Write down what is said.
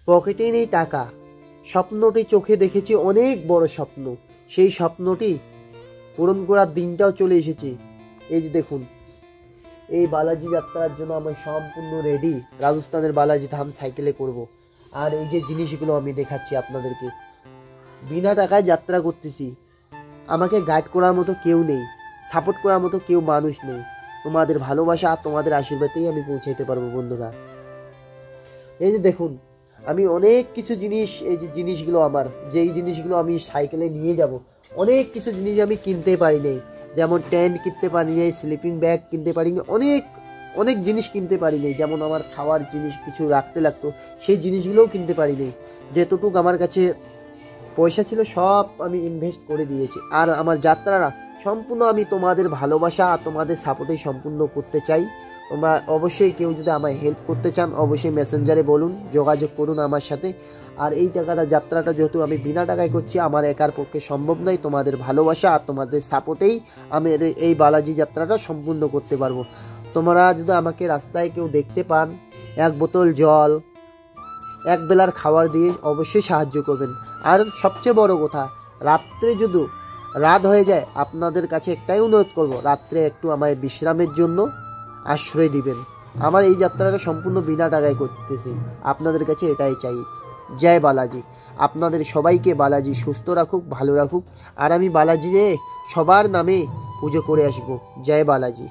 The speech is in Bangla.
পকেটেই নেই টাকা। স্বপ্নটি চোখে দেখেছি, অনেক বড় স্বপ্ন। সেই স্বপ্নটি পূরণ করার দিনটাও চলে এসেছে। এই যে দেখুন, এই বালাজি যাত্রার জন্য আমি সম্পূর্ণ রেডি। রাজস্থানের বালাজি ধাম সাইকেলে করব। আর এই যে জিনিসগুলো আমি দেখাচ্ছি আপনাদেরকে, বিনা টাকায় যাত্রা করতেছি। আমাকে গাইড করার মতো কেউ নেই, সাপোর্ট করার মতো কেউ মানুষ নেই। তোমাদের ভালোবাসা আর তোমাদের আশীর্বাদেই আমি পৌঁছাইতে পারবো বন্ধুরা। এই যে দেখুন, আমি অনেক কিছু জিনিস, এই যে জিনিসগুলো আমার, যেই জিনিসগুলো আমি সাইকেলে নিয়ে যাব, অনেক কিছু জিনিস আমি কিনতে পারি নাই। যেমন টেন্ট কিনতে পারি নাই, স্লিপিং ব্যাগ কিনতে পারি নাই, অনেক অনেক জিনিস কিনতে পারি নাই। যেমন আমার খাওয়ার জিনিস কিছু রাখতে লাগতো, সেই জিনিসগুলোও কিনতে পারি নাই। যেতটুকু আমার কাছে পয়সা ছিল সব আমি ইনভেস্ট করে দিয়েছি। আর আমার যাত্রাটা সম্পূর্ণ আমি তোমাদের ভালোবাসা আর তোমাদের সাপোর্টেই সম্পূর্ণ করতে চাই। তোমরা অবশ্যই কেউ যদি আমায় হেল্প করতে চান, অবশ্যই মেসেঞ্জারে বলুন, যোগাযোগ করুন আমার সাথে। আর এই টাকাটা, যাত্রাটা যেহেতু আমি বিনা টাকায় করছি, আমার একার পক্ষে সম্ভব নয়। তোমাদের ভালোবাসা আর তোমাদের সাপোর্টেই আমি এই বালাজি যাত্রাটা সম্পূর্ণ করতে পারবো। তোমরা যদি আমাকে রাস্তায় কেউ দেখতে পান, এক বোতল জল, এক বেলার খাবার দিয়ে অবশ্যই সাহায্য করবেন। আর সবচেয়ে বড় কথা, রাত্রে যদি রাত হয়ে যায়, আপনাদের কাছে একটাই অনুরোধ করব, রাত্রে একটু আমায় বিশ্রামের জন্য আশ্রয় দিবেন। আমার এই যাত্রাটা সম্পূর্ণ বিনা টাকায় করতেছি, আপনাদের কাছে এটাই চাই। জয় বালাজি। আপনাদের সবাইকে বালাজি সুস্থ রাখুক, ভালো রাখুক। আর আমি বালাজি সবার নামে পুজো করে আসবো। জয় বালাজি।